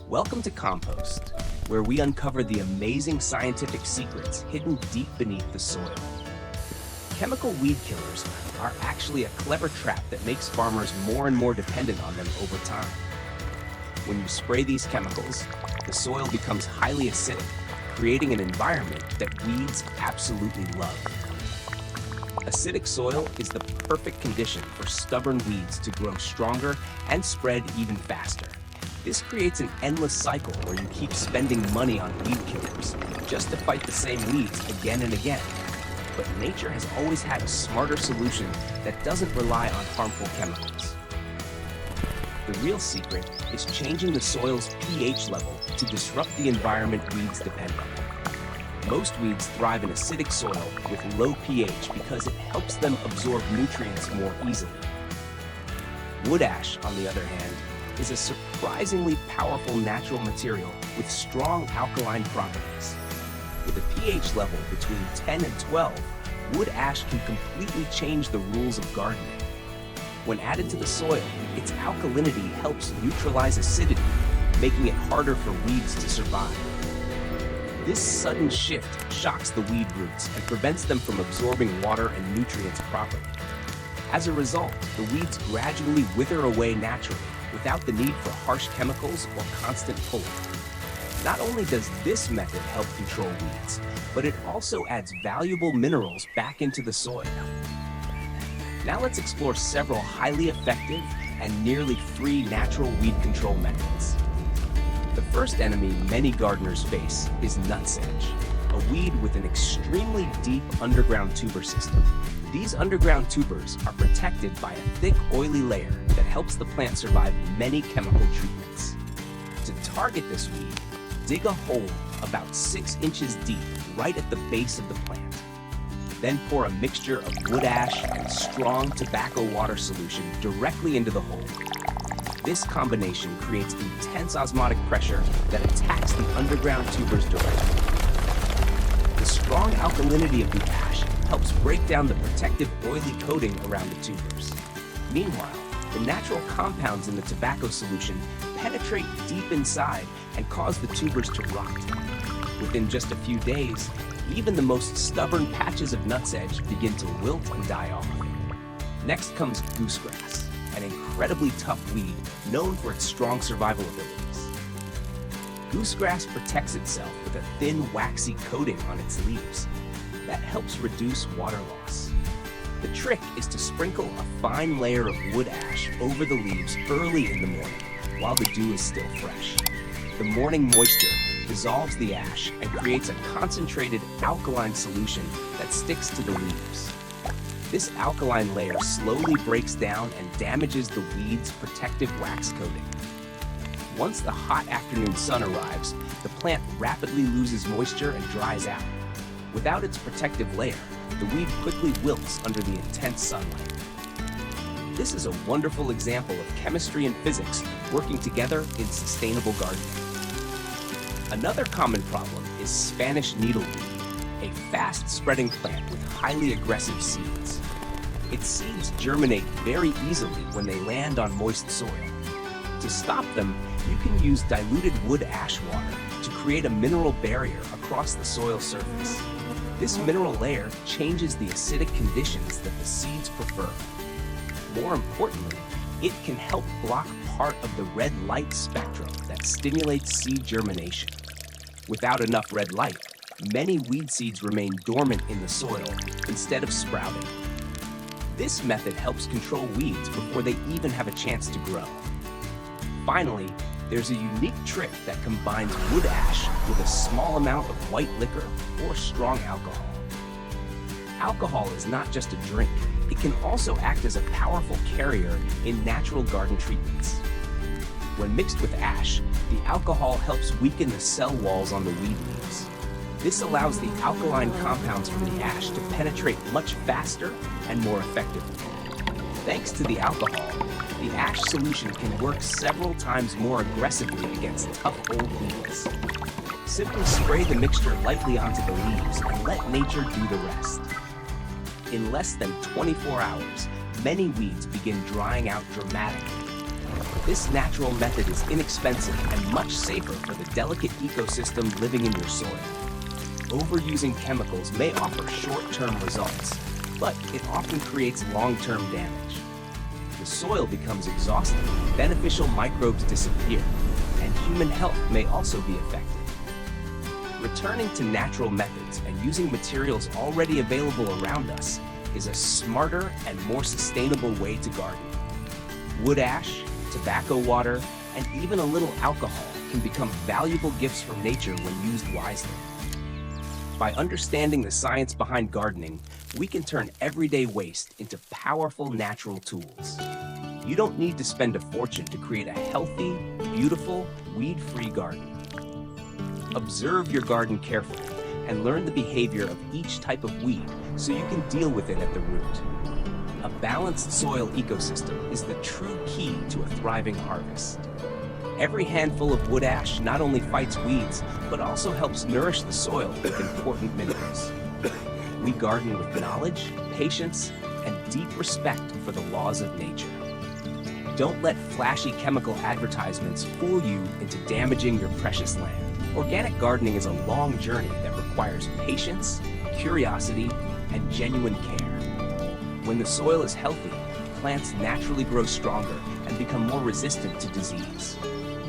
Welcome to Compost, where we uncover the amazing scientific secrets hidden deep beneath the soil. Chemical weed killers are actually a clever trap that makes farmers more and more dependent on them over time. When you spray these chemicals, the soil becomes highly acidic, creating an environment that weeds absolutely love. Acidic soil is the perfect condition for stubborn weeds to grow stronger and spread even faster. This creates an endless cycle where you keep spending money on weed killers just to fight the same weeds again and again. But nature has always had a smarter solution that doesn't rely on harmful chemicals. The real secret is changing the soil's pH level to disrupt the environment weeds depend on. Most weeds thrive in acidic soil with low pH because it helps them absorb nutrients more easily. Wood ash, on the other hand, is a surprisingly powerful natural material with strong alkaline properties. With a pH level between 10 and 12, wood ash can completely change the rules of gardening. When added to the soil, its alkalinity helps neutralize acidity, making it harder for weeds to survive. This sudden shift shocks the weed roots and prevents them from absorbing water and nutrients properly. As a result, the weeds gradually wither away naturally without the need for harsh chemicals or constant pulling. Not only does this method help control weeds, but it also adds valuable minerals back into the soil. Now let's explore several highly effective and nearly free natural weed control methods. The first enemy many gardeners face is nutsedge, a weed with an extremely deep underground tuber system. These underground tubers are protected by a thick, oily layer that helps the plant survive many chemical treatments. To target this weed, dig a hole about 6 inches deep right at the base of the plant. Then pour a mixture of wood ash and strong tobacco water solution directly into the hole. This combination creates intense osmotic pressure that attacks the underground tubers directly. The strong alkalinity of the ash helps break down the protective oily coating around the tubers. Meanwhile, the natural compounds in the tobacco solution penetrate deep inside and cause the tubers to rot. Within just a few days, even the most stubborn patches of nutsedge begin to wilt and die off. Next comes goosegrass, an incredibly tough weed known for its strong survival abilities. Goosegrass protects itself with a thin, waxy coating on its leaves that helps reduce water loss. The trick is to sprinkle a fine layer of wood ash over the leaves early in the morning while the dew is still fresh. The morning moisture dissolves the ash and creates a concentrated alkaline solution that sticks to the leaves. This alkaline layer slowly breaks down and damages the weed's protective wax coating. Once the hot afternoon sun arrives, the plant rapidly loses moisture and dries out. Without its protective layer, the weed quickly wilts under the intense sunlight. This is a wonderful example of chemistry and physics working together in sustainable gardening. Another common problem is Spanish needleweed, a fast-spreading plant with highly aggressive seeds. Its seeds germinate very easily when they land on moist soil. To stop them, you can use diluted wood ash water to create a mineral barrier across the soil surface. This mineral layer changes the acidic conditions that the seeds prefer. More importantly, it can help block part of the red light spectrum that stimulates seed germination. Without enough red light, many weed seeds remain dormant in the soil instead of sprouting. This method helps control weeds before they even have a chance to grow. Finally, there's a unique trick that combines wood ash with a small amount of white liquor or strong alcohol. Alcohol is not just a drink, it can also act as a powerful carrier in natural garden treatments. When mixed with ash, the alcohol helps weaken the cell walls on the weed leaves. This allows the alkaline compounds from the ash to penetrate much faster and more effectively. Thanks to the alcohol, the ash solution can work several times more aggressively against tough old weeds. Simply spray the mixture lightly onto the leaves and let nature do the rest. In less than 24 hours, many weeds begin drying out dramatically. This natural method is inexpensive and much safer for the delicate ecosystem living in your soil. Overusing chemicals may offer short-term results, but it often creates long-term damage. The soil becomes exhausted, beneficial microbes disappear, and human health may also be affected. Returning to natural methods and using materials already available around us is a smarter and more sustainable way to garden. Wood ash, tobacco water, and even a little alcohol can become valuable gifts from nature when used wisely. By understanding the science behind gardening, we can turn everyday waste into powerful natural tools. You don't need to spend a fortune to create a healthy, beautiful, weed-free garden. Observe your garden carefully and learn the behavior of each type of weed so you can deal with it at the root. A balanced soil ecosystem is the true key to a thriving harvest. Every handful of wood ash not only fights weeds, but also helps nourish the soil with important minerals. We garden with knowledge, patience, and deep respect for the laws of nature. Don't let flashy chemical advertisements fool you into damaging your precious land. Organic gardening is a long journey that requires patience, curiosity, and genuine care. When the soil is healthy, plants naturally grow stronger and become more resistant to disease.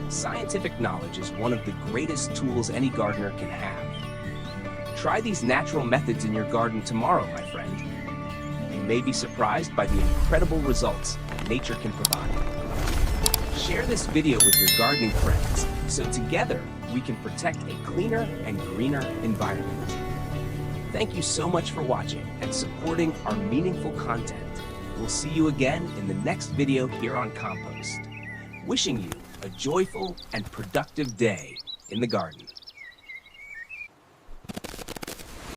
Scientific knowledge is one of the greatest tools any gardener can have. Try these natural methods in your garden tomorrow, my friend. You may be surprised by the incredible results nature can provide. Share this video with your gardening friends so together we can protect a cleaner and greener environment. Thank you so much for watching and supporting our meaningful content. We'll see you again in the next video here on Compost. Wishing you a joyful and productive day in the garden.